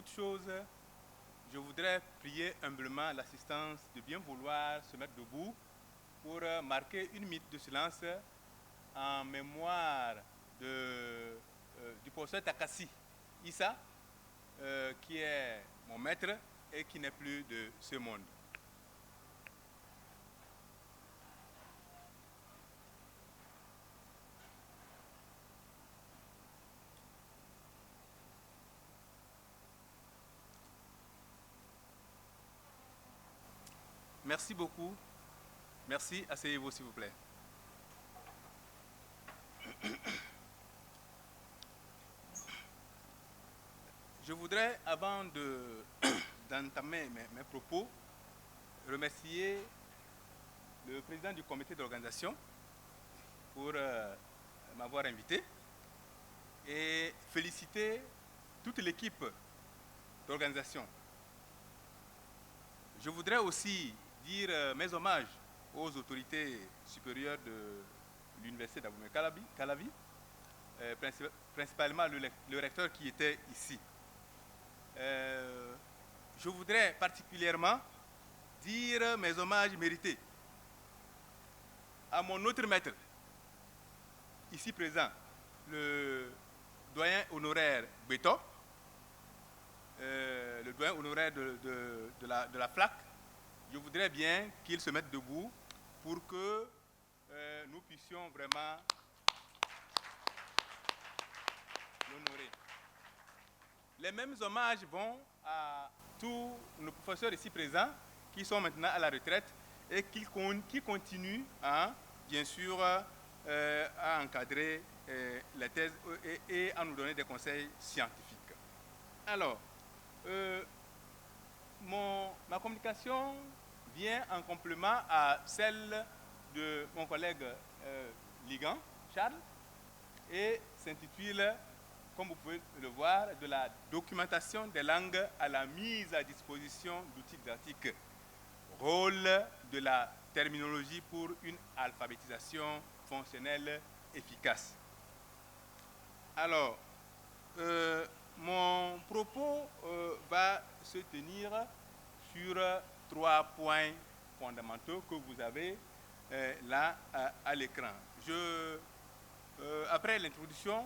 toute chose, je voudrais prier humblement l'assistance de bien vouloir se mettre debout pour marquer une minute de silence en mémoire du professeur Takassi Issa, qui est mon maître et qui n'est plus de ce monde. Merci beaucoup. Merci, asseyez-vous s'il vous plaît. Je voudrais, avant d'entamer mes propos, remercier le président du comité d'organisation pour m'avoir invité et féliciter toute l'équipe d'organisation. Je voudrais aussi dire mes hommages aux autorités supérieures de l'université d'Abomey-Calavi, principalement le recteur qui était ici. Je voudrais particulièrement dire mes hommages mérités à mon autre maître, ici présent, le doyen honoraire Beto, le doyen honoraire de la FLAC. Je voudrais bien qu'il se mette debout pour que nous puissions vraiment l'honorer. Les mêmes hommages vont à tous nos professeurs ici présents qui sont maintenant à la retraite et qui continuent, bien sûr, à encadrer les thèses et à nous donner des conseils scientifiques. Alors, ma communication vient en complément à celle de mon collègue Ligan, Charles, et s'intitule, comme vous pouvez le voir, de la documentation des langues à la mise à disposition d'outils didactiques. Rôle de la terminologie pour une alphabétisation fonctionnelle efficace. Alors, mon propos va se tenir sur 3 points fondamentaux que vous avez là à l'écran. Après l'introduction,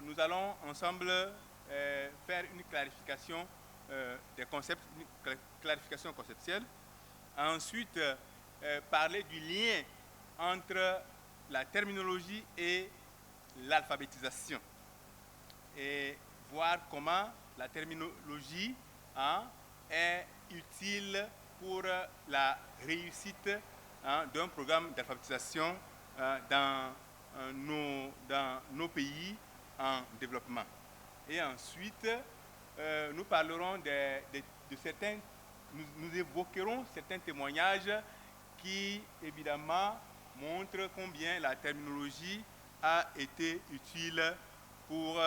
nous allons ensemble faire une clarification des concepts, une clarification conceptuelle. Ensuite, parler du lien entre la terminologie et l'alphabétisation. Et voir comment la terminologie est utile pour la réussite d'un programme d'alphabétisation dans nos pays en développement. Et ensuite, nous parlerons de certains, nous évoquerons certains témoignages qui, évidemment, montrent combien la terminologie a été utile pour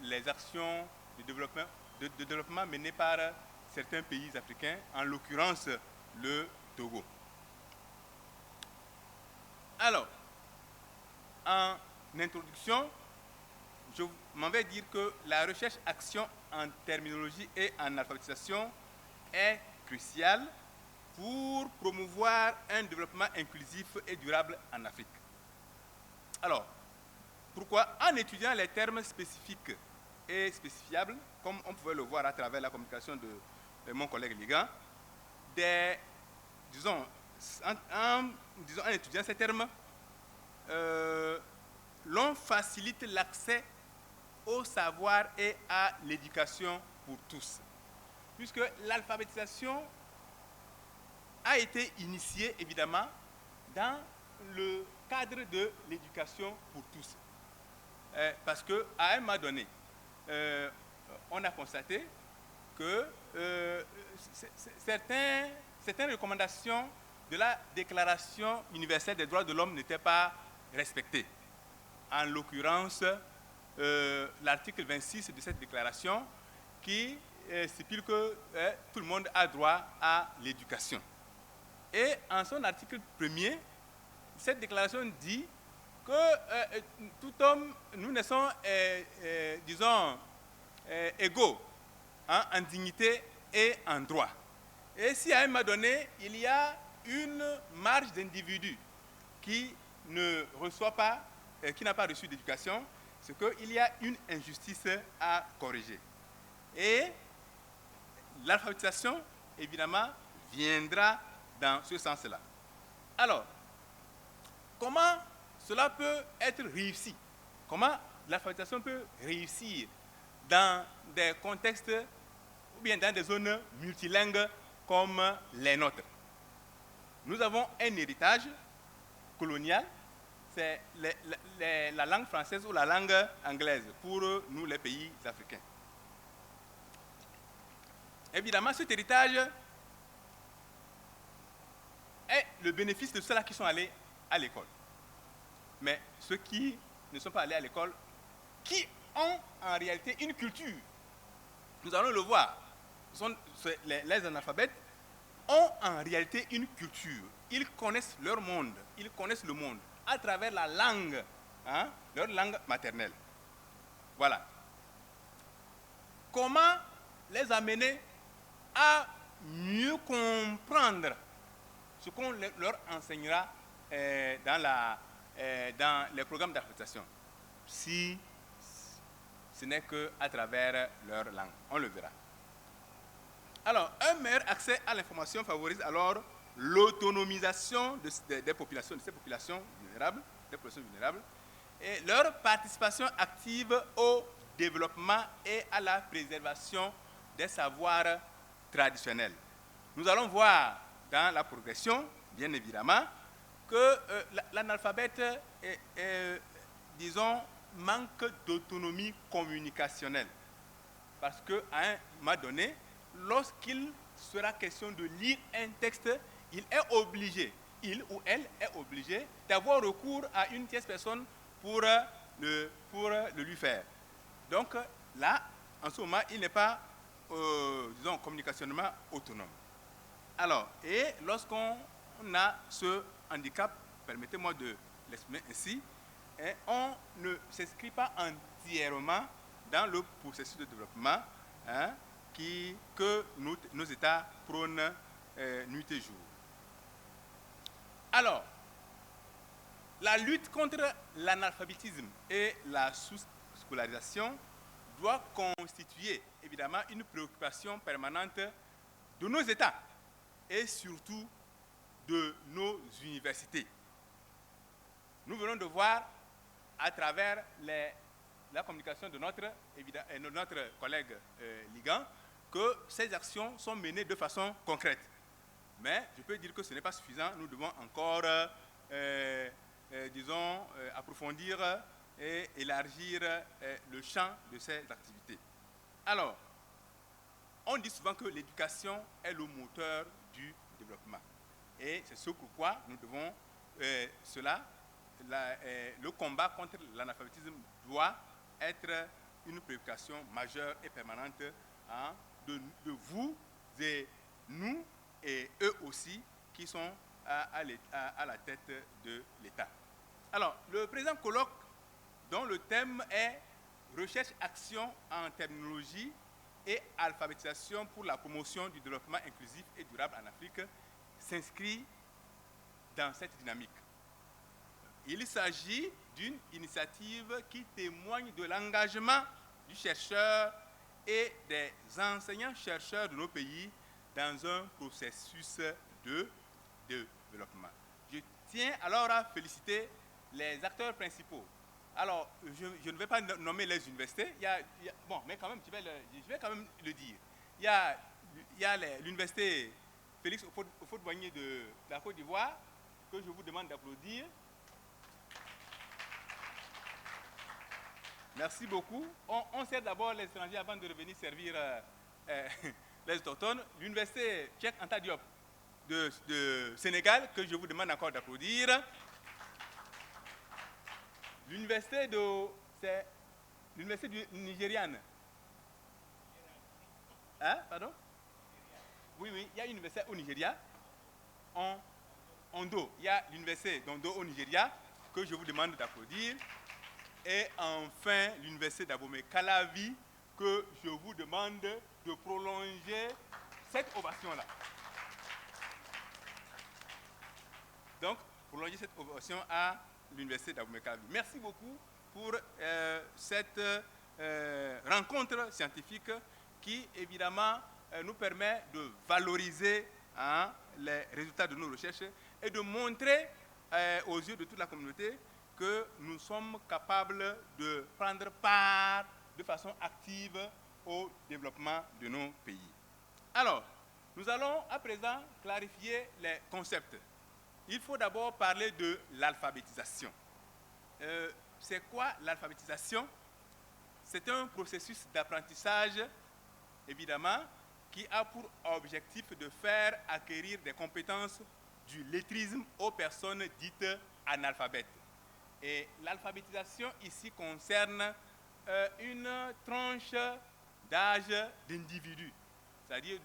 les actions de développement menées par certains pays africains, en l'occurrence le Togo. Alors, en introduction, je m'en vais dire que la recherche-action en terminologie et en alphabétisation est cruciale pour promouvoir un développement inclusif et durable en Afrique. Alors, pourquoi? En étudiant les termes spécifiques et spécifiables, comme on pouvait le voir à travers la communication de mon collègue Ligan, en étudiant ces termes, l'on facilite l'accès au savoir et à l'éducation pour tous. Puisque l'alphabétisation a été initiée, évidemment, dans le cadre de l'éducation pour tous. Parce qu'à un moment donné, on a constaté que certaines recommandations de la Déclaration universelle des droits de l'homme n'étaient pas respectées. En l'occurrence, l'article 26 de cette déclaration qui stipule que tout le monde a droit à l'éducation. Et en son article 1er, cette déclaration dit que tout homme, nous naissons, disons, égaux hein, en dignité et en droit. Et si à un moment donné, il y a une marge d'individus qui ne reçoit pas, qui n'a pas reçu d'éducation, c'est qu'il y a une injustice à corriger. Et l'alphabétisation, évidemment, viendra dans ce sens-là. Alors, comment cela peut être réussi? Comment l'alphabétisation peut réussir dans des contextes ou bien dans des zones multilingues comme les nôtres? Nous avons un héritage colonial, c'est la langue française ou la langue anglaise pour nous les pays africains. Évidemment, cet héritage est le bénéfice de ceux-là qui sont allés à l'école. Mais ceux qui ne sont pas allés à l'école, qui ont en réalité une culture, nous allons le voir, les analphabètes ont en réalité une culture. Ils connaissent leur monde, ils connaissent le monde à travers la langue, hein, leur langue maternelle. Voilà. Comment les amener à mieux comprendre ce qu'on leur enseignera dans les programmes d'alphabétisation, si ce n'est qu'à travers leur langue. On le verra. Alors, un meilleur accès à l'information favorise alors l'autonomisation des populations, de ces populations vulnérables, et leur participation active au développement et à la préservation des savoirs traditionnels. Nous allons voir dans la progression, bien évidemment, que l'analphabète, disons, manque d'autonomie communicationnelle. Parce qu'à un moment donné, lorsqu'il sera question de lire un texte, il ou elle est obligé d'avoir recours à une tierce personne pour le lui faire. Donc là, en ce moment, il n'est pas, disons, communicationnellement autonome. Alors, et lorsqu'on a ce handicap, permettez-moi de l'exprimer ainsi, on ne s'inscrit pas entièrement dans le processus de développement, hein, que nos États prônent nuit et jour. Alors, la lutte contre l'analphabétisme et la sous-scolarisation doit constituer évidemment une préoccupation permanente de nos États et surtout de nos universités. Nous venons de voir à travers la communication de notre collègue Ligan que ces actions sont menées de façon concrète. Mais je peux dire que ce n'est pas suffisant. Nous devons encore, disons, approfondir et élargir le champ de ces activités. Alors, on dit souvent que l'éducation est le moteur du développement. Et c'est ce pourquoi nous devons, le combat contre l'analphabétisme doit être une préoccupation majeure et permanente, hein, de vous et nous et eux aussi qui sont à la tête de l'État. Alors, le présent colloque, dont le thème est « Recherche-action en terminologie et alphabétisation pour la promotion du développement inclusif et durable en Afrique », s'inscrit dans cette dynamique. Il s'agit d'une initiative qui témoigne de l'engagement du chercheur et des enseignants-chercheurs de nos pays dans un processus de développement. Je tiens alors à féliciter les acteurs principaux. Alors, je ne vais pas nommer les universités, bon, mais quand même, je vais quand même le dire. Il y a l'université Félix Houphouët-Boigny de la Côte d'Ivoire, que je vous demande d'applaudir. Merci beaucoup. On sert d'abord les étrangers avant de revenir servir les autochtones. L'université Cheikh Anta Diop de Sénégal, que je vous demande encore d'applaudir. L'université du Nigériane. Hein? Pardon? Oui, il y a une université au Nigeria, Ondo. Il y a l'université d'Ondo au Nigeria, que je vous demande d'applaudir. Et enfin, l'université d'Abomey-Calavi, que je vous demande de prolonger cette ovation-là. Donc, prolonger cette ovation à l'Université d'Abomey-Calavi. Merci beaucoup pour cette rencontre scientifique qui, évidemment, nous permet de valoriser les résultats de nos recherches et de montrer aux yeux de toute la communauté que nous sommes capables de prendre part de façon active au développement de nos pays. Alors, nous allons à présent clarifier les concepts. Il faut d'abord parler de l'alphabétisation. C'est quoi l'alphabétisation? C'est un processus d'apprentissage, évidemment, qui a pour objectif de faire acquérir des compétences du lettrisme aux personnes dites analphabètes. Et l'alphabétisation ici concerne une tranche d'âge d'individus, c'est-à-dire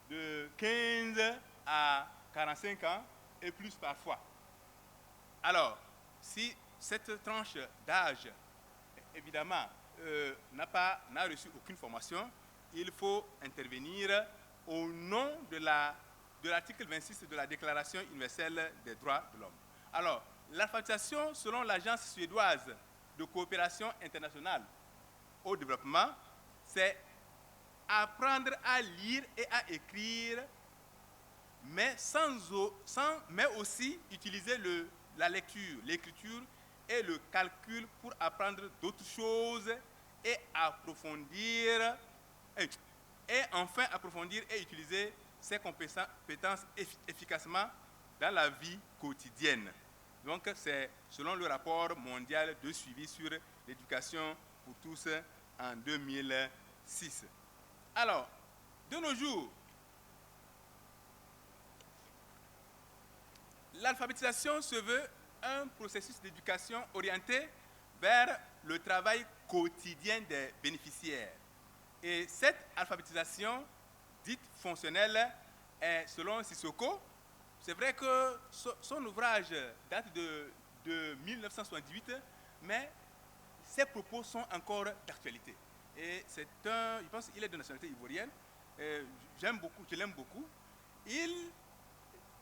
de 15 à 45 ans et plus parfois. Alors, si cette tranche d'âge, évidemment, n'a reçu aucune formation, il faut intervenir au nom de l'article 26 de la Déclaration universelle des droits de l'homme. Alors, l'alphabétisation, selon l'Agence suédoise de coopération internationale au développement, c'est apprendre à lire et à écrire, mais aussi utiliser la lecture, l'écriture et le calcul pour apprendre d'autres choses et approfondir, et enfin approfondir et utiliser ces compétences efficacement dans la vie quotidienne. Donc c'est selon le rapport mondial de suivi sur l'éducation pour tous en 2006. Alors, de nos jours, l'alphabétisation se veut un processus d'éducation orienté vers le travail quotidien des bénéficiaires. Et cette alphabétisation dite fonctionnelle est, selon Sissoko, c'est vrai que son ouvrage date de 1978, mais ses propos sont encore d'actualité. Et je pense qu'il est de nationalité ivoirienne, je l'aime beaucoup. Il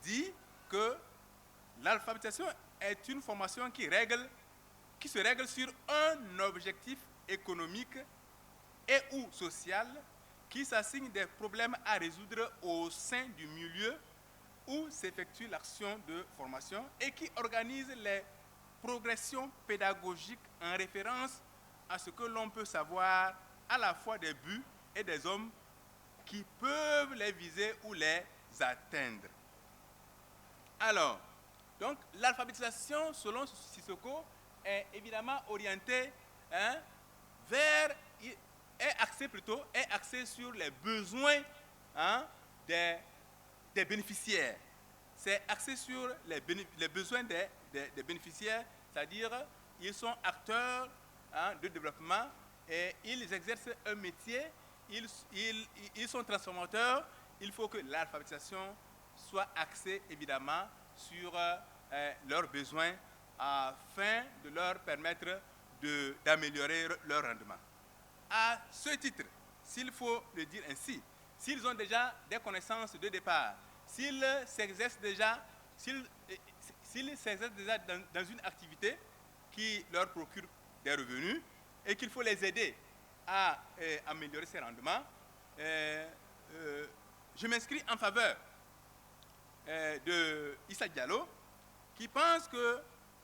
dit que l'alphabétisation est une formation qui se règle sur un objectif économique et ou social qui s'assigne des problèmes à résoudre au sein du milieu où s'effectue l'action de formation et qui organise les progressions pédagogiques en référence à ce que l'on peut savoir à la fois des buts et des hommes qui peuvent les viser ou les atteindre. Alors, donc l'alphabétisation, selon Sissoko, est évidemment orientée est axée sur les besoins des bénéficiaires. C'est axé sur les besoins des bénéficiaires, c'est-à-dire ils sont acteurs de développement et ils exercent un métier, ils sont transformateurs. Il faut que l'alphabétisation soit axée évidemment sur leurs besoins afin de leur permettre d'améliorer leur rendement. À ce titre, s'il faut le dire ainsi, s'ils ont déjà des connaissances de départ, s'ils s'exercent déjà dans une activité qui leur procure des revenus et qu'il faut les aider à améliorer ces rendements, je m'inscris en faveur de Issa Diallo qui pense que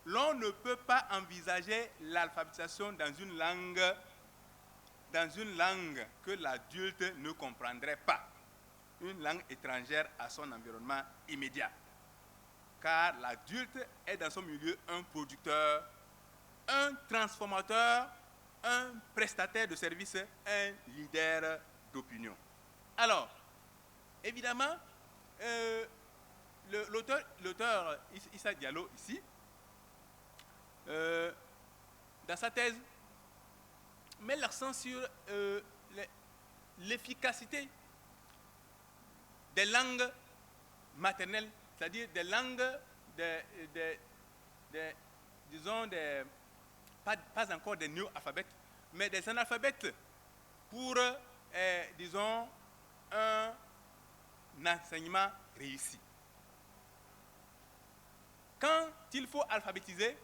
l'on ne peut pas envisager l'alphabétisation dans une langue que l'adulte ne comprendrait pas, une langue étrangère à son environnement immédiat. Car l'adulte est dans son milieu un producteur, un transformateur, un prestataire de services, un leader d'opinion. Alors, évidemment, l'auteur Issa Diallo ici, dans sa thèse, met l'accent sur l'efficacité des langues maternelles, c'est-à-dire des langues disons pas encore des néo-alphabètes, mais des analphabètes pour, disons, un enseignement réussi. Quand il faut alphabétiser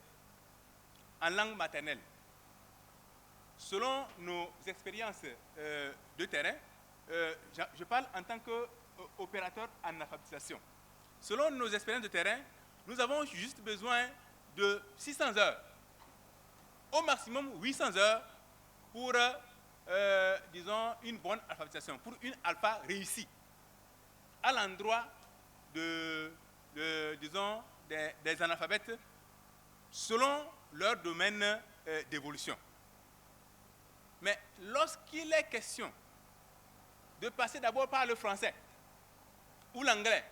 en langue maternelle, selon nos expériences de terrain, je parle en tant qu'opérateur en alphabétisation. Selon nos expériences de terrain, nous avons juste besoin de 600 heures, au maximum 800 heures pour, disons, une bonne alphabétisation, pour une alpha réussie, à l'endroit disons, des analphabètes selon leur domaine d'évolution. Mais lorsqu'il est question de passer d'abord par le français ou l'anglais,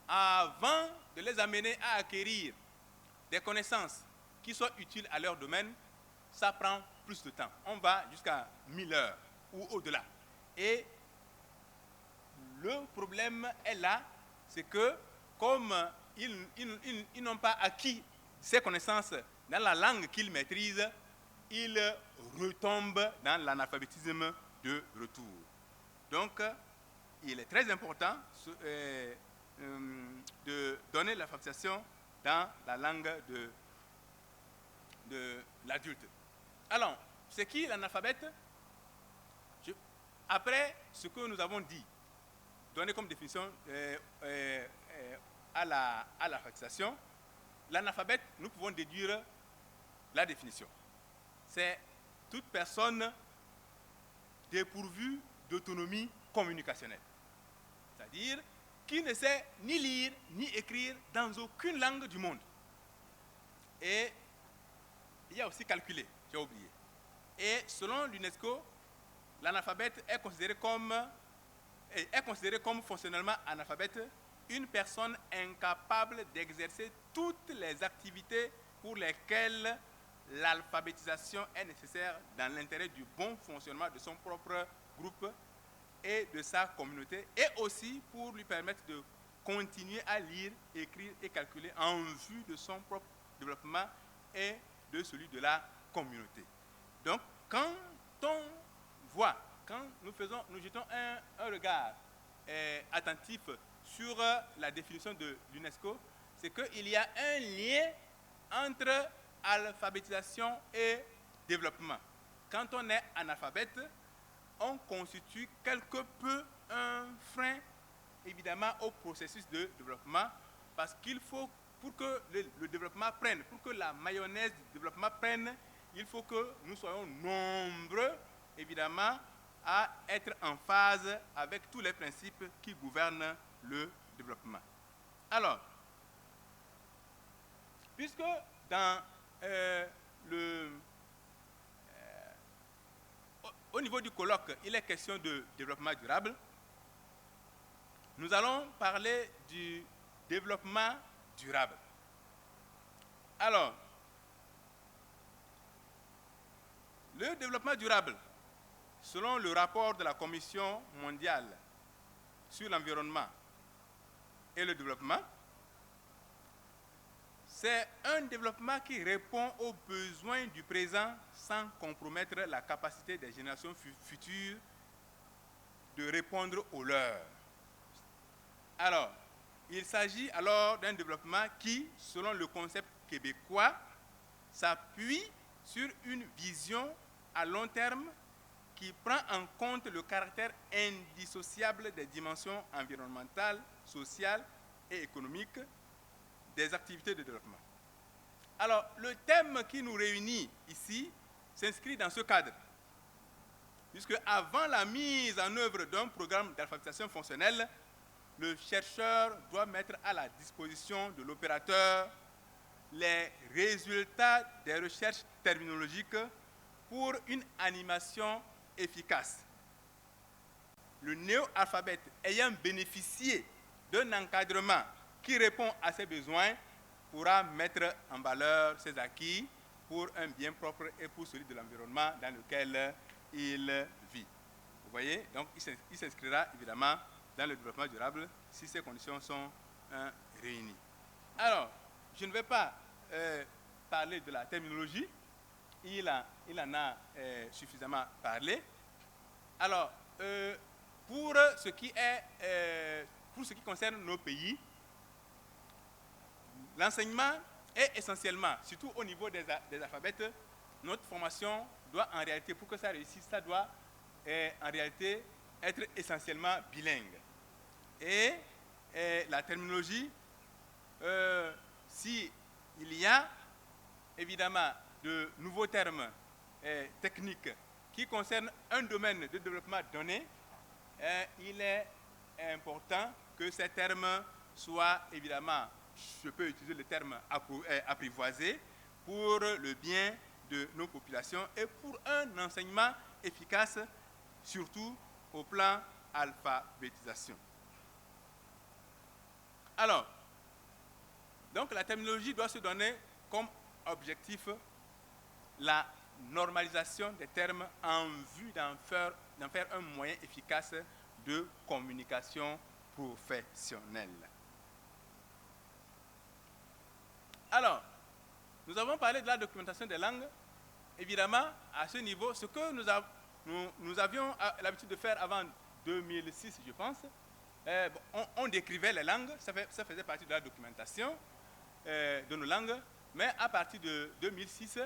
avant de les amener à acquérir des connaissances qui soient utiles à leur domaine, ça prend plus de temps. On va jusqu'à 1000 heures ou au-delà. Et le problème est là, c'est que comme ils n'ont pas acquis ces connaissances dans la langue qu'ils maîtrisent, ils retombent dans l'analphabétisme de retour. Donc, il est très important de donner l'alphabétisation dans la langue de l'adulte. Alors, c'est qui l'analphabète? Après ce que nous avons dit, donné comme définition à l'alphabétisation, l'analphabète, nous pouvons déduire la définition. C'est toute personne dépourvue d'autonomie communicationnelle. C'est-à-dire qui ne sait ni lire ni écrire dans aucune langue du monde. Et il y a aussi calculer, j'ai oublié. Et selon l'UNESCO, l'analphabète est considéré comme fonctionnellement analphabète une personne incapable d'exercer toutes les activités pour lesquelles l'alphabétisation est nécessaire dans l'intérêt du bon fonctionnement de son propre groupe et de sa communauté, et aussi pour lui permettre de continuer à lire, écrire et calculer en vue de son propre développement et de celui de la communauté. Donc, quand nous jetons un regard attentif sur la définition de l'UNESCO, c'est qu'il y a un lien entre alphabétisation et développement. Quand on est analphabète, on constitue quelque peu un frein, évidemment, au processus de développement, parce qu'il faut, pour que le développement prenne, pour que la mayonnaise du développement prenne, il faut que nous soyons nombreux, évidemment, à être en phase avec tous les principes qui gouvernent le développement. Alors, puisque dans au niveau du colloque, il est question de développement durable, nous allons parler du développement durable. Alors, le développement durable, selon le rapport de la Commission mondiale sur l'environnement et le développement, c'est un développement qui répond aux besoins du présent sans compromettre la capacité des générations futures de répondre aux leurs. Alors, il s'agit alors d'un développement qui, selon le concept québécois, s'appuie sur une vision à long terme qui prend en compte le caractère indissociable des dimensions environnementales, sociales et économiques des activités de développement. Alors, le thème qui nous réunit ici s'inscrit dans ce cadre, puisque avant la mise en œuvre d'un programme d'alphabétisation fonctionnelle, le chercheur doit mettre à la disposition de l'opérateur les résultats des recherches terminologiques pour une animation efficace. Le néo-alphabète ayant bénéficié d'un encadrement qui répond à ses besoins pourra mettre en valeur ses acquis pour un bien propre et pour celui de l'environnement dans lequel il vit. Vous voyez, donc il s'inscrira évidemment dans le développement durable si ces conditions sont réunies. Alors, je ne vais pas parler de la terminologie, il en a suffisamment parlé. Alors, pour ce qui concerne nos pays, l'enseignement est essentiellement, surtout au niveau des alphabets, notre formation doit en réalité, pour que ça réussisse, ça doit en réalité être essentiellement bilingue. Et la terminologie, si il y a évidemment de nouveaux termes techniques qui concernent un domaine de développement donné, il est important que ces termes soient évidemment, je peux utiliser le terme apprivoisé, pour le bien de nos populations et pour un enseignement efficace, surtout au plan alphabétisation. Alors, donc la terminologie doit se donner comme objectif la normalisation des termes en vue d'en faire un moyen efficace de communication professionnelle. Alors, nous avons parlé de la documentation des langues. Évidemment, à ce niveau, ce que nous avions l'habitude de faire avant 2006, je pense, on décrivait les langues, ça faisait partie de la documentation de nos langues, mais à partir de 2006,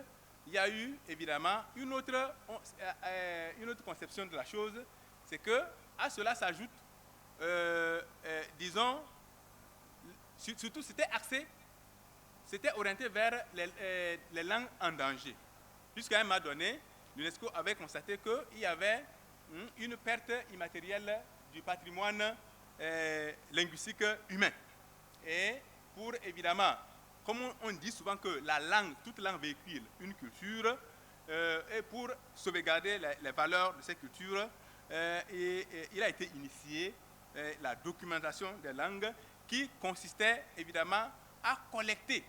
il y a eu évidemment une autre conception de la chose, c'est que à cela s'ajoute, disons, surtout c'était orienté vers les langues en danger. Puisqu'à un moment donné, l'UNESCO avait constaté qu'il y avait une perte immatérielle du patrimoine linguistique humain. Et pour évidemment, comme on dit souvent que toute langue véhicule une culture, et pour sauvegarder les valeurs de ces cultures, il a été initié la documentation des langues qui consistait évidemment à collecter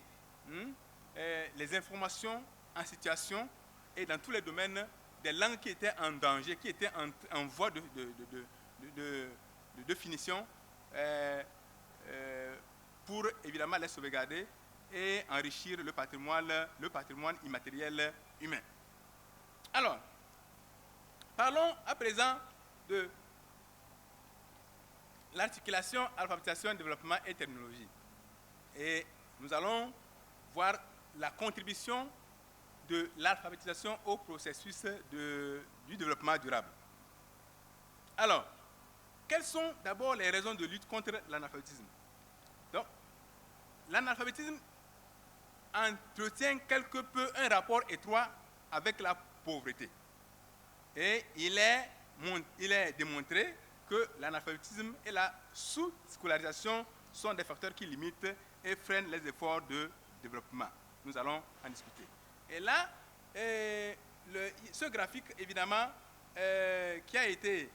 les informations en situation et dans tous les domaines des langues qui étaient en danger, qui étaient en voie de définition, pour évidemment les sauvegarder et enrichir le patrimoine immatériel humain. Alors, parlons à présent de l'articulation, alphabétisation, développement et terminologie. Et nous allons voir la contribution de l'alphabétisation au processus du développement durable. Alors, quelles sont d'abord les raisons de lutte contre l'analphabétisme? Donc, l'analphabétisme entretient quelque peu un rapport étroit avec la pauvreté. Et il est démontré que l'analphabétisme et la sous-scolarisation sont des facteurs qui limitent et freinent les efforts de développement. Nous allons en discuter. Et là, ce graphique, évidemment, qui a été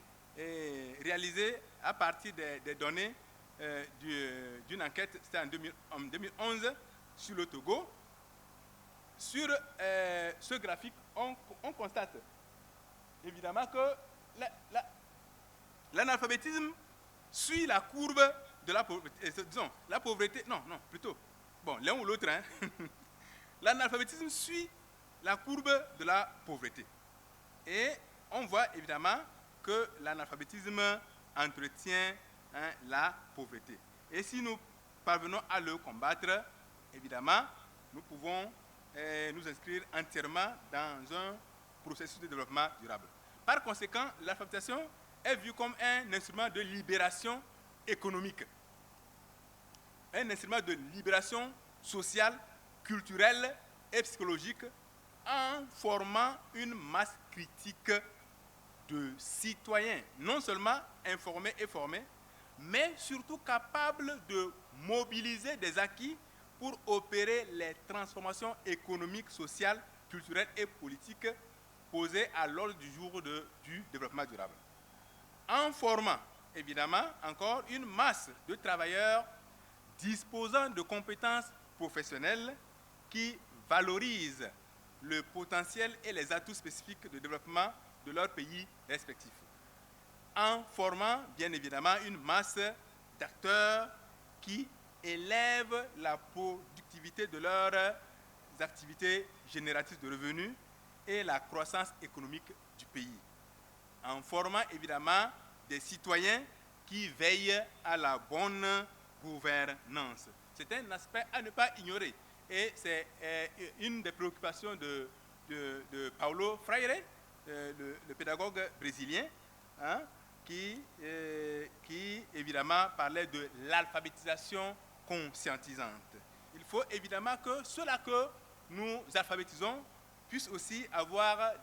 réalisé à partir des données d'une enquête, c'était en 2011, sur le Togo. Sur ce graphique, on constate évidemment que l'analphabétisme suit la courbe de la pauvreté. Disons, la pauvreté, plutôt, bon, l'un ou l'autre, hein. L'analphabétisme suit la courbe de la pauvreté. Et on voit évidemment que l'analphabétisme entretient la pauvreté. Et si nous parvenons à le combattre, évidemment, nous pouvons nous inscrire entièrement dans un processus de développement durable. Par conséquent, l'alphabétisation est vue comme un instrument de libération économique, un instrument de libération sociale, culturelle et psychologique, en formant une masse critique de citoyens, non seulement informés et formés, mais surtout capables de mobiliser des acquis pour opérer les transformations économiques, sociales, culturelles et politiques posées à l'ordre du jour du développement durable. En formant, évidemment, encore une masse de travailleurs disposant de compétences professionnelles qui valorisent le potentiel et les atouts spécifiques de développement de leurs pays respectifs. En formant, bien évidemment, une masse d'acteurs qui élèvent la productivité de leurs activités génératrices de revenus et la croissance économique du pays, en formant évidemment des citoyens qui veillent à la bonne gouvernance. C'est un aspect à ne pas ignorer. Et c'est une des préoccupations de Paulo Freire, le pédagogue brésilien, hein, qui évidemment parlait de l'alphabétisation conscientisante. Il faut évidemment que ceux-là que nous alphabétisons puissent aussi avoir,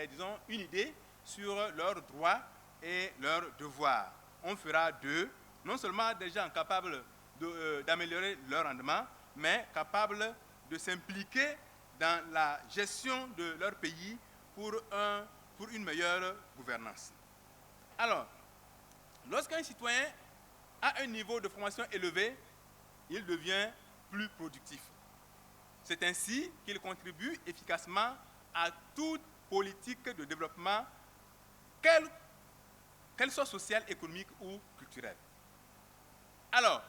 disons, une idée sur leurs droits et leurs devoirs. On fera d'eux non seulement des gens capables d'améliorer leur rendement, mais capables de s'impliquer dans la gestion de leur pays pour une meilleure gouvernance. Alors, lorsqu'un citoyen a un niveau de formation élevé, il devient plus productif. C'est ainsi qu'il contribue efficacement à toute politique de développement, qu'elle soit sociale, économique ou culturelle. Alors,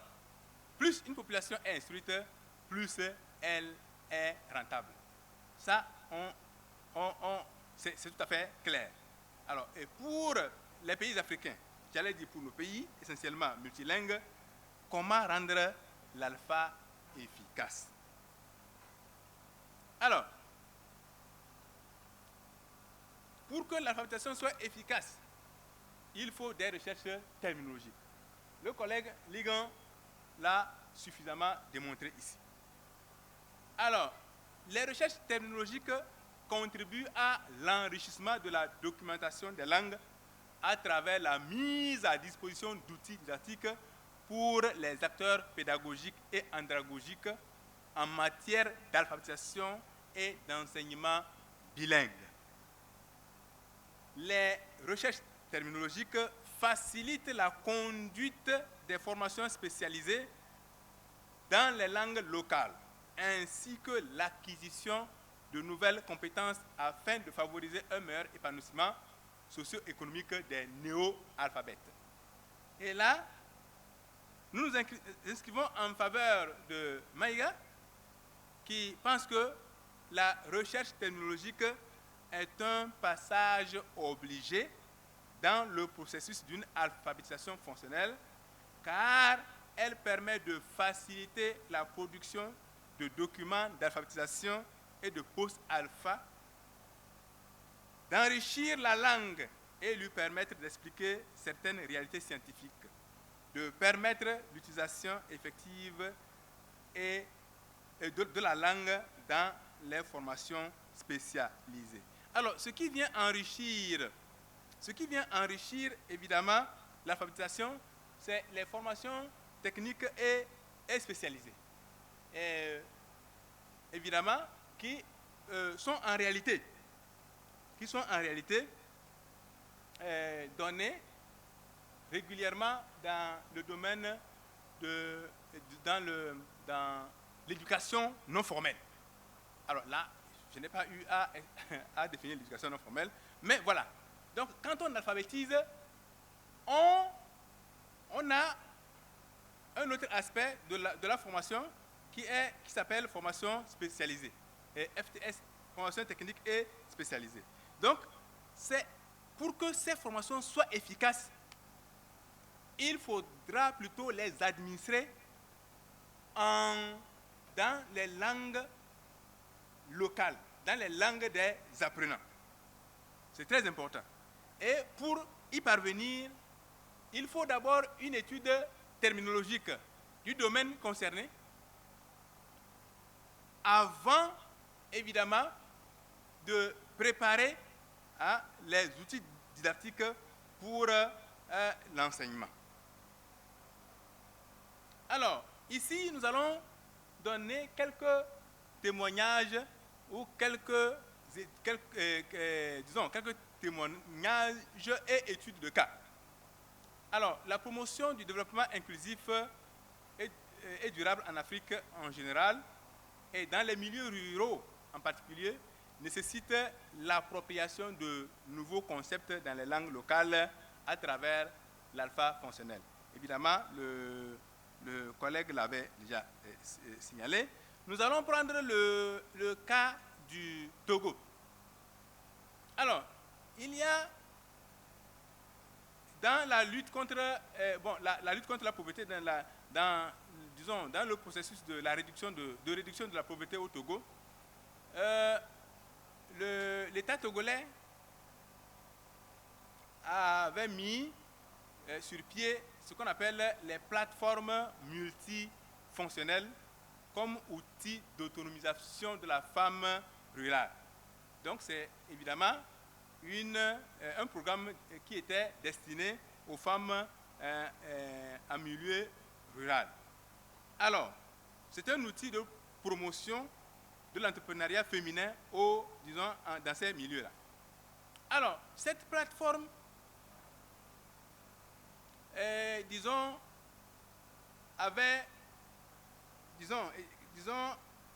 plus une population est instruite, plus elle est rentable. Ça, c'est tout à fait clair. Alors, et pour les pays africains, j'allais dire pour nos pays, essentiellement multilingues, comment rendre l'alpha efficace? Alors, pour que l'alphabétisation soit efficace, il faut des recherches terminologiques. Le collègue Ligon l'a suffisamment démontré ici. Alors, les recherches terminologiques contribuent à l'enrichissement de la documentation des langues à travers la mise à disposition d'outils didactiques pour les acteurs pédagogiques et andragogiques en matière d'alphabétisation et d'enseignement bilingue. Les recherches terminologiques facilitent la conduite des formations spécialisées dans les langues locales, ainsi que l'acquisition de nouvelles compétences afin de favoriser un meilleur épanouissement socio-économique des néo-alphabètes. Et là, nous nous inscrivons en faveur de Maïga, qui pense que la recherche terminologique est un passage obligé dans le processus d'une alphabétisation fonctionnelle, car elle permet de faciliter la production de documents d'alphabétisation et de post-alpha, d'enrichir la langue et lui permettre d'expliquer certaines réalités scientifiques, de permettre l'utilisation effective et de la langue dans les formations spécialisées. Alors, ce qui vient enrichir évidemment l'alphabétisation, c'est les formations techniques et spécialisées. Et, évidemment, qui sont en réalité données régulièrement dans le domaine dans l'éducation non formelle. Alors là, je n'ai pas eu à définir l'éducation non formelle, mais voilà. Donc, quand on alphabétise, on a un autre aspect de la formation qui s'appelle formation spécialisée, et FTS, formation technique et spécialisée. Donc, c'est pour que ces formations soient efficaces, il faudra plutôt les administrer dans les langues locales, dans les langues des apprenants. C'est très important. Et pour y parvenir, il faut d'abord une étude terminologique du domaine concerné, avant, évidemment, de préparer les outils didactiques pour l'enseignement. Alors, ici, nous allons donner quelques témoignages ou quelques témoignages et études de cas. Alors, la promotion du développement inclusif et durable en Afrique en général et dans les milieux ruraux en particulier nécessite l'appropriation de nouveaux concepts dans les langues locales à travers l'alpha fonctionnel. Évidemment, le collègue l'avait déjà signalé. Nous allons prendre le cas du Togo. il y a dans la lutte contre, la lutte contre la pauvreté, dans le processus de la réduction de la pauvreté au Togo, l'État togolais avait mis sur pied ce qu'on appelle les plateformes multifonctionnelles comme outil d'autonomisation de la femme rurale. Donc c'est évidemment un programme qui était destiné aux femmes en milieu rural. Alors, c'est un outil de promotion de l'entrepreneuriat féminin dans ces milieux-là. Alors, cette plateforme,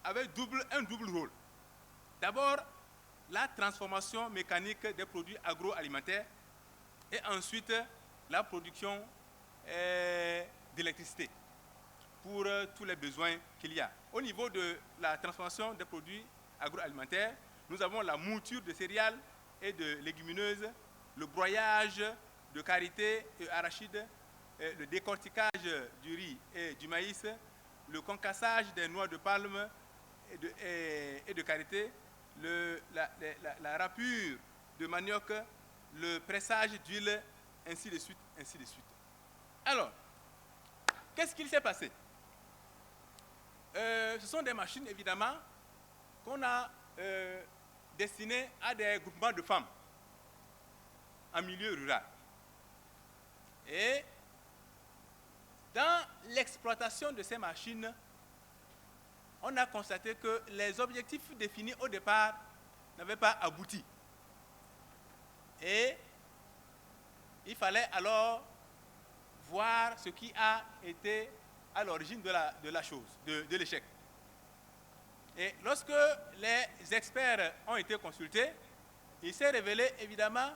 avait un double rôle. D'abord, la transformation mécanique des produits agroalimentaires et ensuite la production d'électricité pour tous les besoins qu'il y a. Au niveau de la transformation des produits agroalimentaires, nous avons la mouture de céréales et de légumineuses, le broyage de karité et arachides, le décortiquage du riz et du maïs, le concassage des noix de palme et de karité, la râpure de manioc, le pressage d'huile, ainsi de suite, ainsi de suite. Alors, qu'est-ce qu'il s'est passé? Ce sont des machines, évidemment, qu'on a destinées à des groupements de femmes en milieu rural. Et dans l'exploitation de ces machines, on a constaté que les objectifs définis au départ n'avaient pas abouti. Et il fallait alors voir ce qui a été à l'origine de la chose, de l'échec. Et lorsque les experts ont été consultés, il s'est révélé évidemment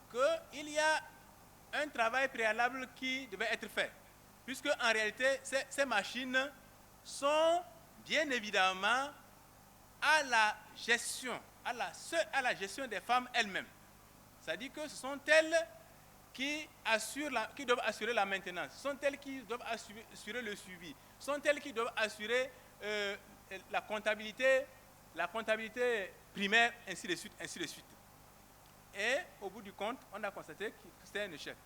qu'il y a un travail préalable qui devait être fait. Puisque en réalité, ces machines sont bien évidemment à la gestion des femmes elles-mêmes. C'est-à-dire que ce sont elles qui doivent assurer la maintenance, ce sont elles qui doivent assurer le suivi, ce sont elles qui doivent assurer la comptabilité primaire, ainsi de suite, ainsi de suite. Et au bout du compte, on a constaté que c'était un échec.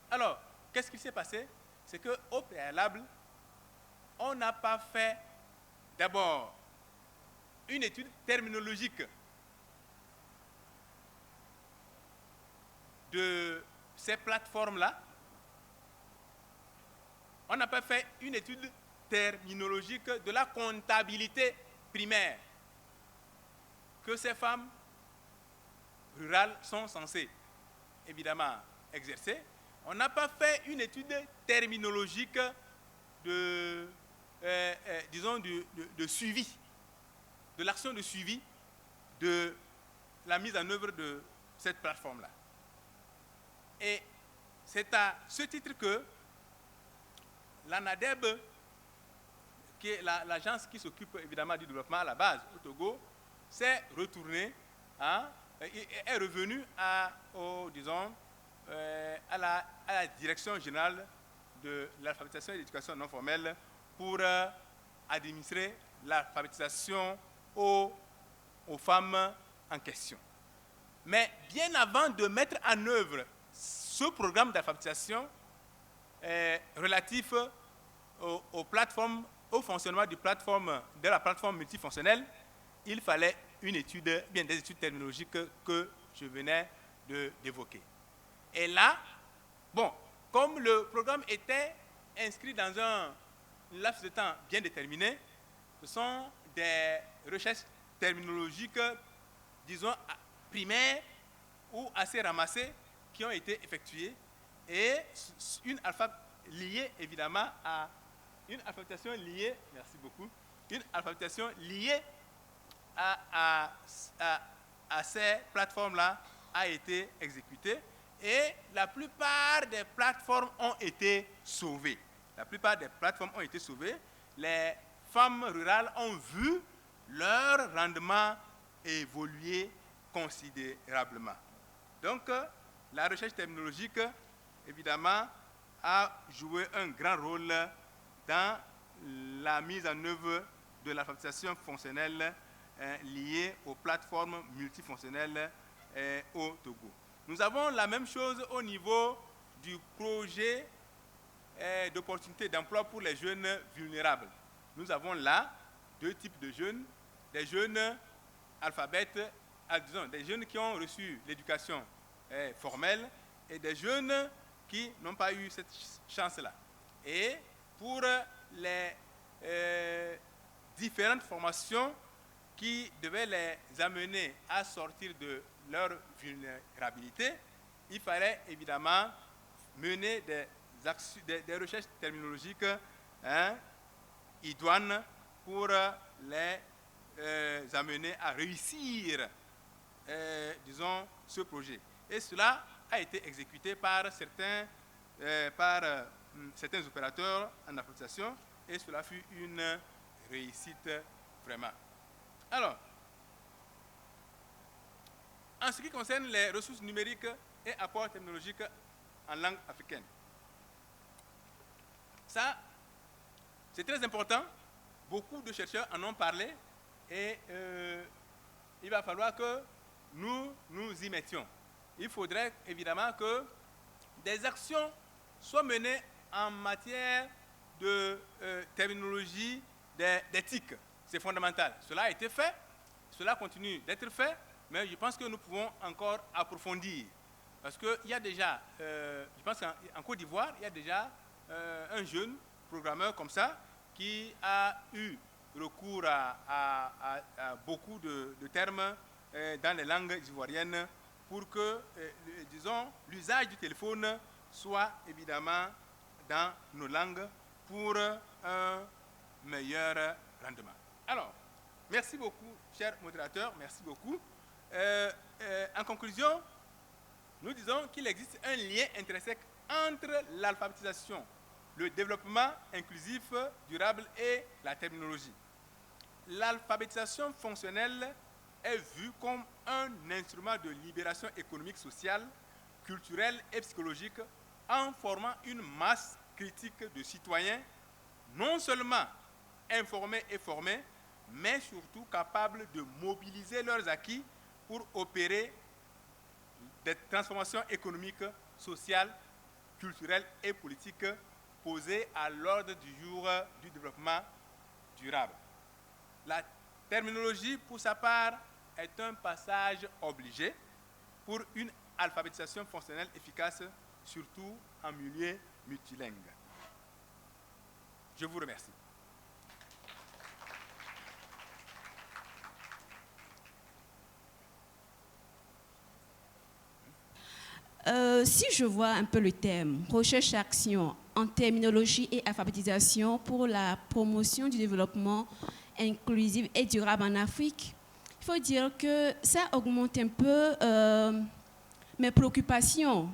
Alors, qu'est-ce qui s'est passé? C'est qu'au préalable, on n'a pas fait d'abord une étude terminologique de ces plateformes-là. On n'a pas fait une étude terminologique de la comptabilité primaire que ces femmes rurales sont censées évidemment exercer. On n'a pas fait une étude terminologique de suivi, de l'action de suivi de la mise en œuvre de cette plateforme-là. Et c'est à ce titre que l'ANADEB, qui est l'agence qui s'occupe évidemment du développement à la base au Togo, s'est retournée, est revenue à la direction générale de l'alphabétisation et de l'éducation non formelle pour administrer l'alphabétisation aux femmes en question. Mais bien avant de mettre en œuvre ce programme d'alphabétisation relatif au fonctionnement de la plateforme multifonctionnelle, il fallait des études terminologiques que je venais d'évoquer. Et là, comme le programme était inscrit dans un laps de temps bien déterminé, ce sont des recherches terminologiques, disons, primaires ou assez ramassées qui ont été effectuées et une liée évidemment à une alphabétisation liée, merci beaucoup, une alphabétisation liée à ces plateformes-là a été exécutée et la plupart des plateformes ont été sauvées. La plupart des plateformes ont été sauvées. Les femmes rurales ont vu leur rendement évoluer considérablement. Donc, la recherche terminologique, évidemment, a joué un grand rôle dans la mise en œuvre de l'alphabétisation fonctionnelle liée aux plateformes multifonctionnelles au Togo. Nous avons la même chose au niveau du projet d'opportunités d'emploi pour les jeunes vulnérables. Nous avons là deux types de jeunes, des jeunes alphabètes, disons, des jeunes qui ont reçu l'éducation formelle et des jeunes qui n'ont pas eu cette chance-là. Et pour les différentes formations qui devaient les amener à sortir de leur vulnérabilité, il fallait évidemment mener des recherches terminologiques idoines pour les amener à réussir, disons, ce projet. Et cela a été exécuté par certains opérateurs en alphabétisation et cela fut une réussite vraiment. Alors, en ce qui concerne les ressources numériques et apports technologiques en langue africaine, ça, c'est très important. Beaucoup de chercheurs en ont parlé et il va falloir que nous nous y mettions. Il faudrait évidemment que des actions soient menées en matière de terminologie, d'éthique. C'est fondamental. Cela a été fait, cela continue d'être fait, mais je pense que nous pouvons encore approfondir. Parce qu'il y a déjà, je pense qu'en Côte d'Ivoire, il y a déjà un jeune programmeur comme ça qui a eu recours à beaucoup de termes dans les langues ivoiriennes pour que, disons, l'usage du téléphone soit évidemment dans nos langues pour un meilleur rendement. Alors, merci beaucoup, chers modérateurs, merci beaucoup. En conclusion, nous disons qu'il existe un lien intrinsèque entre l'alphabétisation, le développement inclusif, durable et la terminologie. L'alphabétisation fonctionnelle est vue comme un instrument de libération économique, sociale, culturelle et psychologique en formant une masse critique de citoyens non seulement informés et formés, mais surtout capables de mobiliser leurs acquis pour opérer des transformations économiques, sociales, culturelles et politiques posées à l'ordre du jour du développement durable. La terminologie, pour sa part, est un passage obligé pour une alphabétisation fonctionnelle efficace, surtout en milieu multilingue. Je vous remercie. Si je vois un peu le thème « Recherche-action en terminologie et alphabétisation pour la promotion du développement inclusif et durable en Afrique », il faut dire que ça augmente un peu mes préoccupations.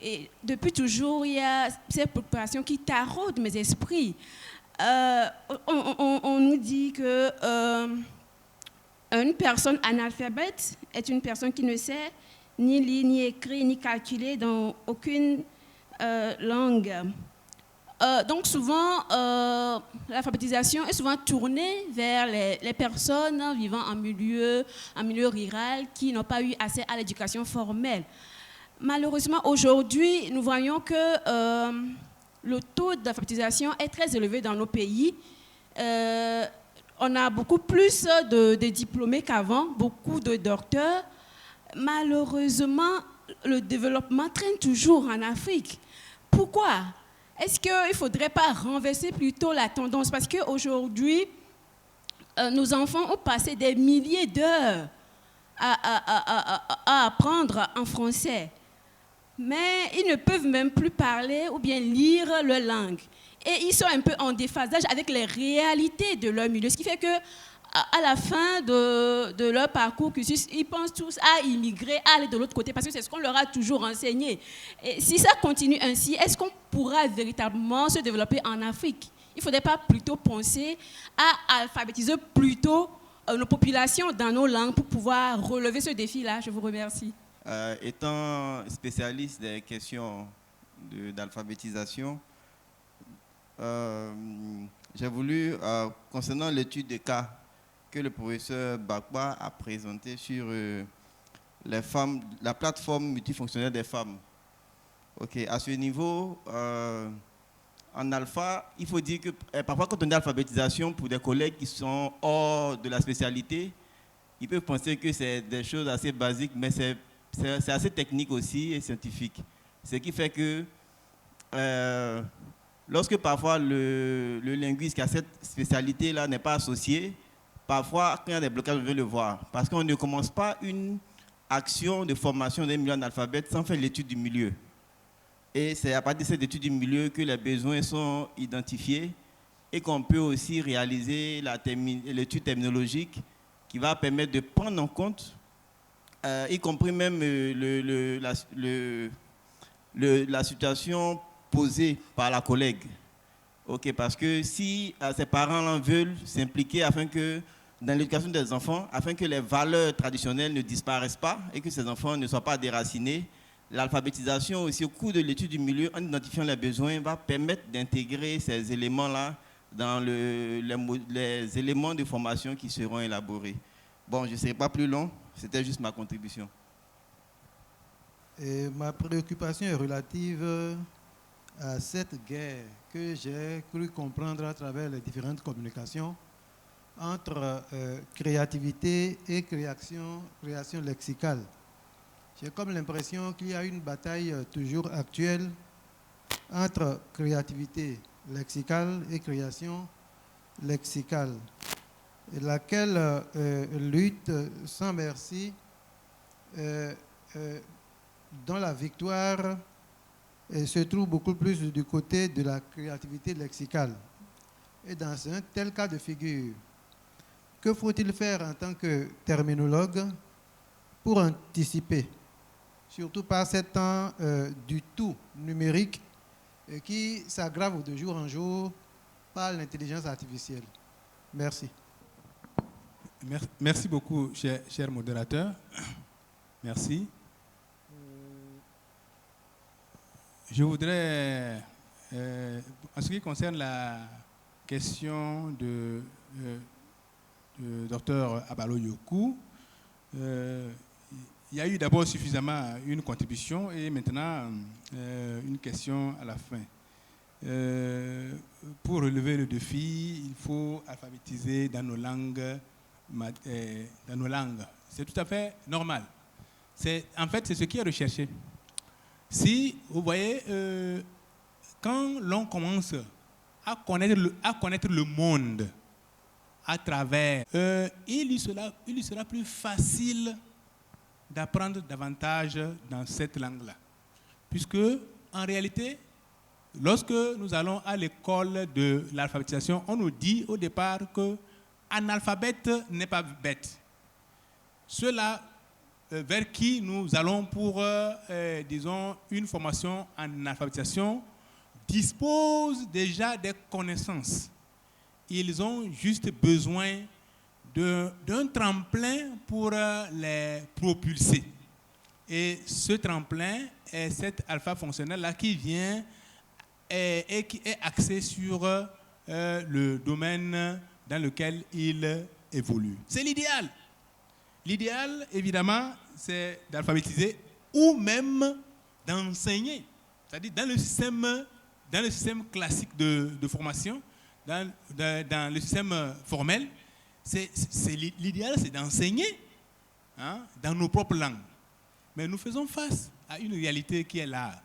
Et depuis toujours, il y a ces préoccupations qui taraudent mes esprits. On nous dit que une personne analphabète est une personne qui ne sait ni lire, ni écrire, ni calculer dans aucune langue. Donc souvent, l'alphabétisation est souvent tournée vers les personnes vivant en milieu rural qui n'ont pas eu accès à l'éducation formelle. Malheureusement, aujourd'hui, nous voyons que le taux d'alphabétisation est très élevé dans nos pays. On a beaucoup plus de diplômés qu'avant, beaucoup de docteurs. Malheureusement, le développement traîne toujours en Afrique. Pourquoi ? Est-ce qu'il ne faudrait pas renverser plutôt la tendance? Parce qu'aujourd'hui, nos enfants ont passé des milliers d'heures à apprendre en français. Mais ils ne peuvent même plus parler ou bien lire leur langue. Et ils sont un peu en déphasage avec les réalités de leur milieu. Ce qui fait que à la fin de leur parcours cursus, ils pensent tous à immigrer, à aller de l'autre côté, parce que c'est ce qu'on leur a toujours enseigné. Et si ça continue ainsi, est-ce qu'on pourra véritablement se développer en Afrique? Il ne faudrait pas plutôt penser à alphabétiser plutôt nos populations dans nos langues pour pouvoir relever ce défi-là. Je vous remercie. Étant spécialiste des questions d'alphabétisation, j'ai voulu, concernant l'étude de cas que le professeur Bakba a présenté sur les femmes, la plateforme multifonctionnelle des femmes. Ok, à ce niveau, en alpha, il faut dire que parfois quand on dit alphabétisation, pour des collègues qui sont hors de la spécialité, ils peuvent penser que c'est des choses assez basiques, mais c'est assez technique aussi et scientifique. Ce qui fait que lorsque parfois le linguiste qui a cette spécialité-là n'est pas associé, parfois quand il y a des blocages, on veut le voir. Parce qu'on ne commence pas une action de formation d'un milieu analphabète sans faire l'étude du milieu. Et c'est à partir de cette étude du milieu que les besoins sont identifiés et qu'on peut aussi réaliser l'étude terminologique qui va permettre de prendre en compte, y compris même la situation posée par la collègue. Okay, parce que si ses parents veulent s'impliquer afin que, dans l'éducation des enfants, afin que les valeurs traditionnelles ne disparaissent pas et que ces enfants ne soient pas déracinés, l'alphabétisation aussi au cours de l'étude du milieu, en identifiant les besoins, va permettre d'intégrer ces éléments-là dans les éléments de formation qui seront élaborés. Bon, je ne serai pas plus long, c'était juste ma contribution. Et ma préoccupation est relative à cette guerre que j'ai cru comprendre à travers les différentes communications entre créativité et création lexicale. J'ai comme l'impression qu'il y a une bataille toujours actuelle entre créativité lexicale et création lexicale, laquelle lutte sans merci dont la victoire se trouve beaucoup plus du côté de la créativité lexicale. Et dans un tel cas de figure, que faut-il faire en tant que terminologue pour anticiper, surtout par ces temps du tout numérique qui s'aggrave de jour en jour par l'intelligence artificielle? Merci. Merci beaucoup, cher modérateur. Merci. Je voudrais, en ce qui concerne la question de Dr Abalo Yoku, il y a eu d'abord suffisamment une contribution et maintenant une question à la fin. Pour relever le défi, il faut alphabétiser dans nos langues. C'est tout à fait normal. En fait, c'est ce qui est recherché. Si, vous voyez, quand l'on commence à connaître le monde à travers, il lui sera plus facile d'apprendre davantage dans cette langue-là. Puisque, en réalité, lorsque nous allons à l'école de l'alphabétisation, on nous dit au départ qu'un alphabète n'est pas bête. Ceux-là vers qui nous allons pour, disons, une formation en alphabétisation, disposent déjà des connaissances. Ils ont juste besoin d'un tremplin pour les propulser. Et ce tremplin est cet alpha fonctionnel-là qui vient et qui est axé sur le domaine dans lequel il évolue. C'est l'idéal. L'idéal, évidemment, c'est d'alphabétiser ou même d'enseigner. C'est-à-dire dans le système classique de formation, dans le système formel, l'idéal, c'est d'enseigner dans nos propres langues. Mais nous faisons face à une réalité qui est là.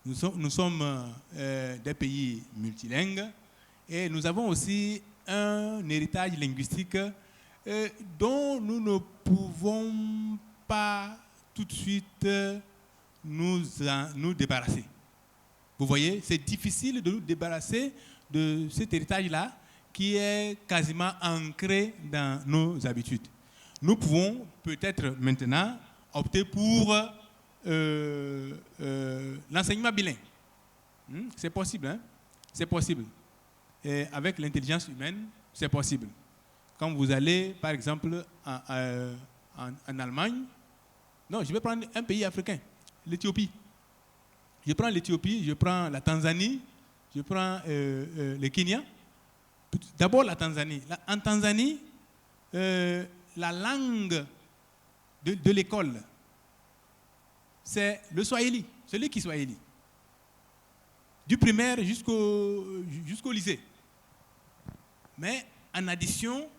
Nous sommes des pays multilingues et nous avons aussi un héritage linguistique dont nous ne pouvons pas tout de suite nous débarrasser. Vous voyez, c'est difficile de nous débarrasser de cet héritage-là qui est quasiment ancré dans nos habitudes. Nous pouvons peut-être maintenant opter pour l'enseignement bilingue. C'est possible, hein? C'est possible. Et avec l'intelligence humaine, c'est possible. Quand vous allez, par exemple, en Allemagne, Non, je vais prendre un pays africain, l'Éthiopie. Je prends l'Éthiopie, je prends la Tanzanie, je prends le Kenya. D'abord la Tanzanie. En Tanzanie, la langue de l'école, c'est le Swahili, celui qui est Swahili. Du primaire jusqu'au lycée. Mais en addition,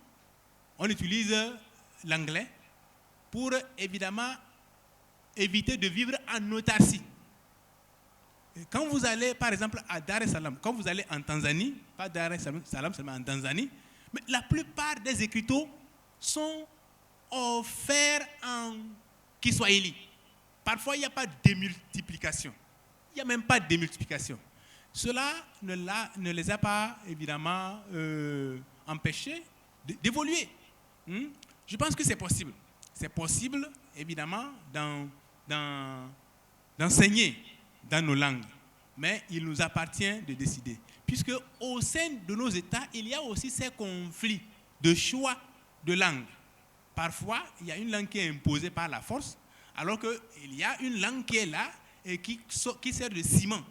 on utilise l'anglais pour évidemment éviter de vivre en autarcie. Quand vous allez, par exemple, à Dar es Salaam, quand vous allez en Tanzanie, pas Dar es Salaam seulement en Tanzanie, mais la plupart des écriteaux sont offerts en Kiswahili. Parfois, il n'y a pas de démultiplication. Il n'y a même pas de démultiplication. Cela ne les a pas, évidemment, empêchés d'évoluer. Je pense que c'est possible. C'est possible, évidemment, d'enseigner dans nos langues. Mais il nous appartient de décider. Puisque au sein de nos États, il y a aussi ces conflits de choix de langue. Parfois, il y a une langue qui est imposée par la force, alors qu'il y a une langue qui est là et qui sert de ciment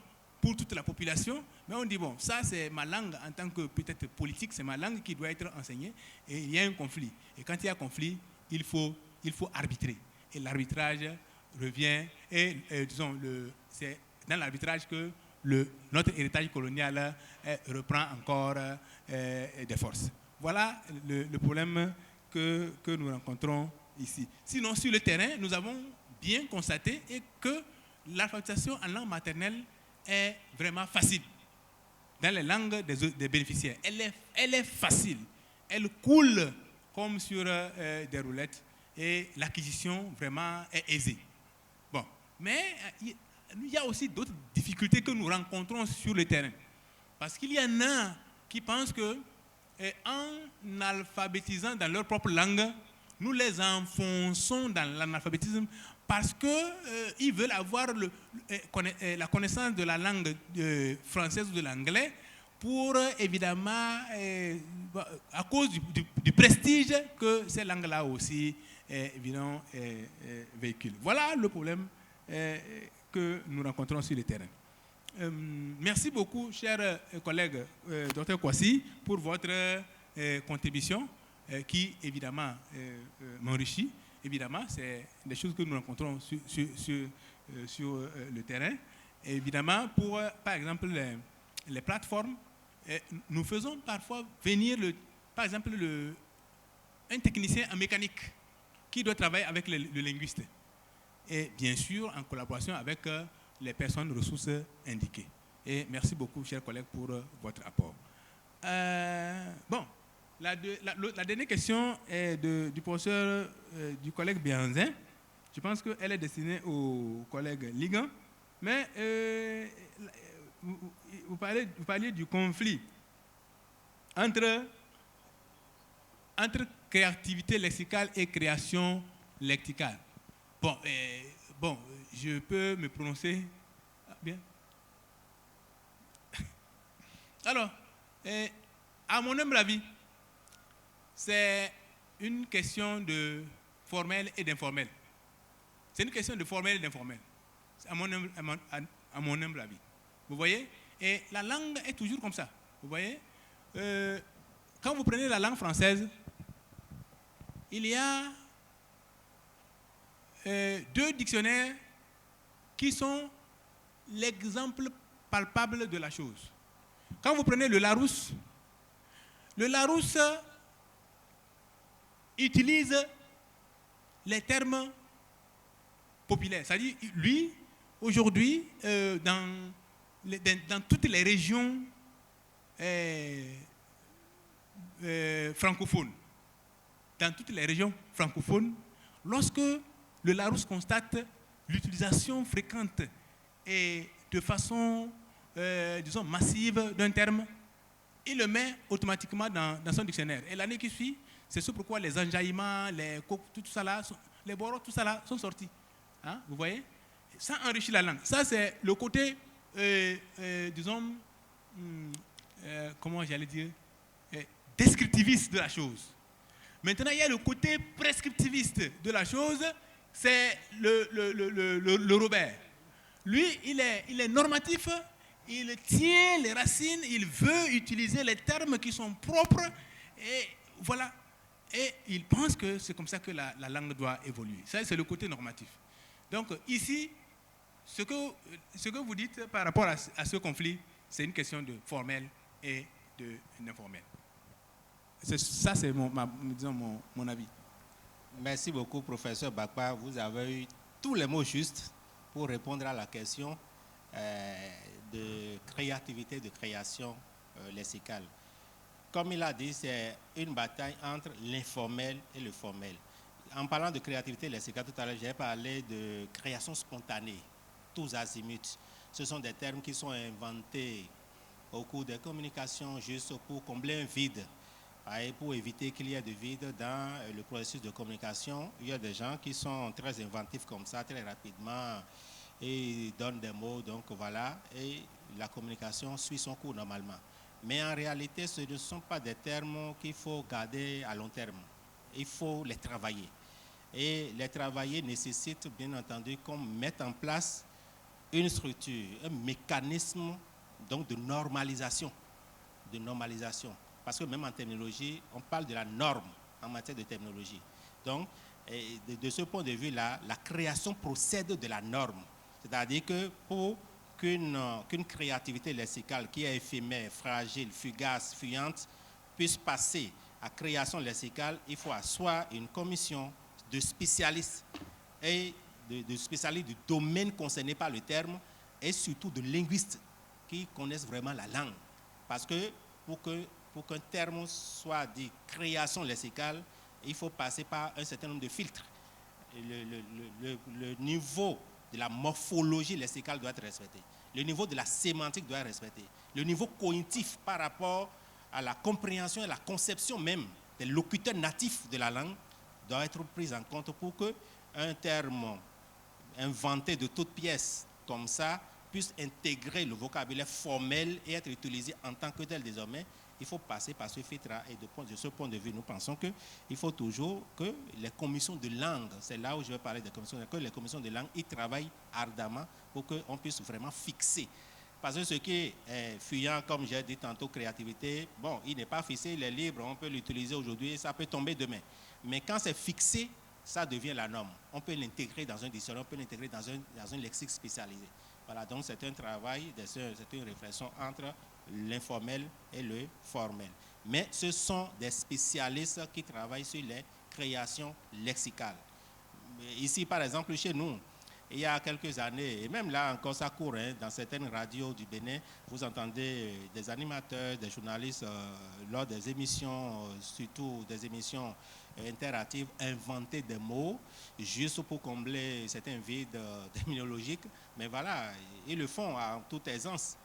pour toute la population. Mais on dit, bon, ça c'est ma langue en tant que peut-être politique, c'est ma langue qui doit être enseignée. Et il y a un conflit. Et quand il y a conflit, il faut arbitrer. Et l'arbitrage revient, et disons, c'est dans l'arbitrage que notre héritage colonial reprend encore des forces. Voilà le problème que nous rencontrons ici. Sinon, sur le terrain, nous avons bien constaté que l'alphabétisation en langue maternelle est vraiment facile dans les langues des bénéficiaires. Elle est facile. Elle coule comme sur des roulettes et l'acquisition vraiment est aisée. Bon, mais il y a aussi d'autres difficultés que nous rencontrons sur le terrain. Parce qu'il y en a qui pensent que en alphabétisant dans leur propre langue, nous les enfonçons dans l'analphabétisme parce qu'ils veulent avoir la connaissance de la langue française ou de l'anglais pour, évidemment, à cause du prestige que ces langues-là aussi, évidemment, véhiculent. Voilà le problème que nous rencontrons sur le terrain. Merci beaucoup, cher collègue Dr Kwasi, pour votre contribution qui, évidemment, m'enrichit. Évidemment, c'est des choses que nous rencontrons sur le terrain. Et évidemment, pour, par exemple, les plateformes, nous faisons parfois venir, par exemple, un technicien en mécanique qui doit travailler avec le linguiste. Et bien sûr, en collaboration avec les personnes ressources indiquées. Et merci beaucoup, chers collègues, pour votre apport. Bon, la dernière question est du professeur, du collègue Bianzin. Je pense qu'elle est destinée au collègue Ligan. Mais vous parliez du conflit entre créativité lexicale et création lexicale. Bon, je peux me prononcer bien. Alors, à mon humble avis, c'est une question de formel et d'informel. C'est une question de formel et d'informel, à mon humble avis. Vous voyez? Et la langue est toujours comme ça. Vous voyez? Quand vous prenez la langue française, il y a 2 dictionnaires qui sont l'exemple palpable de la chose. Quand vous prenez le Larousse utilise les termes populaires. C'est-à-dire, lui, aujourd'hui, dans toutes les régions francophones, lorsque le Larousse constate l'utilisation fréquente et de façon, disons, massive d'un terme, il le met automatiquement dans son dictionnaire. Et l'année qui suit, c'est ce pourquoi les enjaillements, tout ça là, les boros, tout ça là sont sortis. Hein, vous voyez? Ça enrichit la langue. Ça, c'est le côté, disons, comment j'allais dire, descriptiviste de la chose. Maintenant, il y a le côté prescriptiviste de la chose c'est le Robert. Lui, il est normatif, il tient les racines, il veut utiliser les termes qui sont propres, et voilà. Et il pense que c'est comme ça que la langue doit évoluer. Ça, c'est le côté normatif. Donc ici, ce que vous dites par rapport à ce conflit, c'est une question de formel et d'informel. Ça, c'est mon avis. Merci beaucoup, professeur Bakpa. Vous avez eu tous les mots justes pour répondre à la question de créativité, de création lexicale. Comme il a dit, c'est une bataille entre l'informel et le formel. En parlant de créativité lexicale, tout à l'heure, j'ai parlé de création spontanée, tous azimuts. Ce sont des termes qui sont inventés au cours des communications juste pour combler un vide. Et pour éviter qu'il y ait de vide dans le processus de communication, il y a des gens qui sont très inventifs comme ça, très rapidement, et ils donnent des mots, donc voilà, et la communication suit son cours normalement. Mais en réalité, ce ne sont pas des termes qu'il faut garder à long terme. Il faut les travailler. Et les travailler nécessite, bien entendu, qu'on mette en place une structure, un mécanisme donc de normalisation. Parce que même en terminologie, on parle de la norme en matière de terminologie. Donc, de ce point de vue-là, la création procède de la norme. C'est-à-dire que pour qu'une créativité lexicale qui est éphémère, fragile, fugace, fuyante, puisse passer à création lexicale, il faut asseoir une commission de spécialistes et de spécialistes du domaine concerné par le terme et surtout de linguistes qui connaissent vraiment la langue. Parce que pour qu'un terme soit dit création lexicale, il faut passer par un certain nombre de filtres. Le niveau de la morphologie lexicale doit être respecté. Le niveau de la sémantique doit être respecté. Le niveau cognitif par rapport à la compréhension et la conception même des locuteurs natifs de la langue doit être pris en compte pour qu'un terme inventé de toutes pièces comme ça puisse intégrer le vocabulaire formel et être utilisé en tant que tel désormais. Il faut passer par ce filtre-là et de ce point de vue, nous pensons qu'il faut toujours que les commissions de langue, c'est là où je vais parler des commissions de langue, que les commissions de langue, ils travaillent ardemment pour qu'on puisse vraiment fixer. Parce que ce qui est fuyant, comme j'ai dit tantôt, créativité, bon, il n'est pas fixé, il est libre, on peut l'utiliser aujourd'hui, ça peut tomber demain. Mais quand c'est fixé, ça devient la norme. On peut l'intégrer dans un dictionnaire, on peut l'intégrer dans un lexique spécialisé. Voilà, donc c'est un travail, c'est une réflexion entre l'informel et le formel. Mais ce sont des spécialistes qui travaillent sur les créations lexicales. Ici, par exemple, chez nous, il y a quelques années, et même là encore ça court, dans certaines radios du Bénin, vous entendez des animateurs, des journalistes, lors des émissions, surtout des émissions interactives, inventer des mots juste pour combler certains vides terminologiques. Mais voilà, ils le font en toute aisance.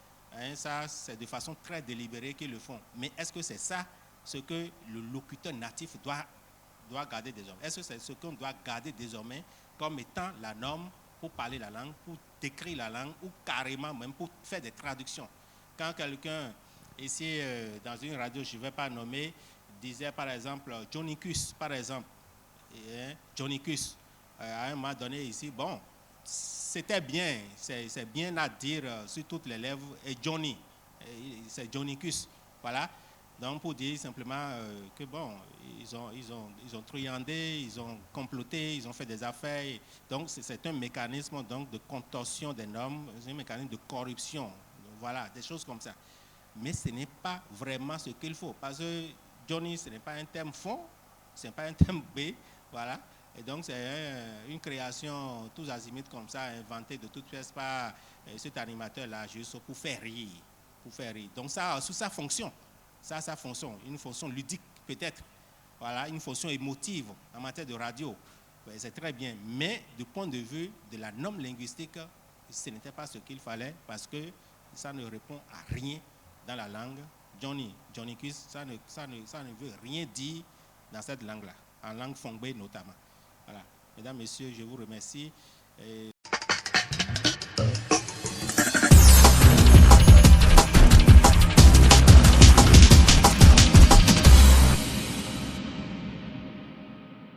Ça, c'est de façon très délibérée qu'ils le font. Mais est-ce que c'est ça ce que le locuteur natif doit garder désormais? Est-ce que c'est ce qu'on doit garder désormais comme étant la norme pour parler la langue, pour décrire la langue ou carrément même pour faire des traductions? Quand quelqu'un, ici dans une radio, je ne vais pas nommer, disait par exemple Johnnycus, par exemple, Johnnycus, à un moment donné ici, bon, c'était bien, c'est bien à dire sur toutes les lèvres, et Johnny, c'est Johnnycus, voilà. Donc pour dire simplement que bon, ils ont truandé, ils ont comploté, ils ont fait des affaires. Donc c'est un mécanisme donc de contorsion des normes, c'est un mécanisme de corruption, voilà, des choses comme ça. Mais ce n'est pas vraiment ce qu'il faut, parce que Johnny, ce n'est pas un terme fond, ce n'est pas un terme B, voilà. Et donc c'est une création tous azimuts comme ça, inventée de toutes pièces par cet animateur-là, juste pour faire rire, Donc ça fonctionne. Ça fonctionne, une fonction ludique peut-être, voilà, une fonction émotive en matière de radio, c'est très bien. Mais du point de vue de la norme linguistique, ce n'était pas ce qu'il fallait parce que ça ne répond à rien dans la langue. Johnnycus, ça ne veut rien dire dans cette langue-là, en langue fongbe notamment. Voilà. Mesdames, Messieurs, je vous remercie.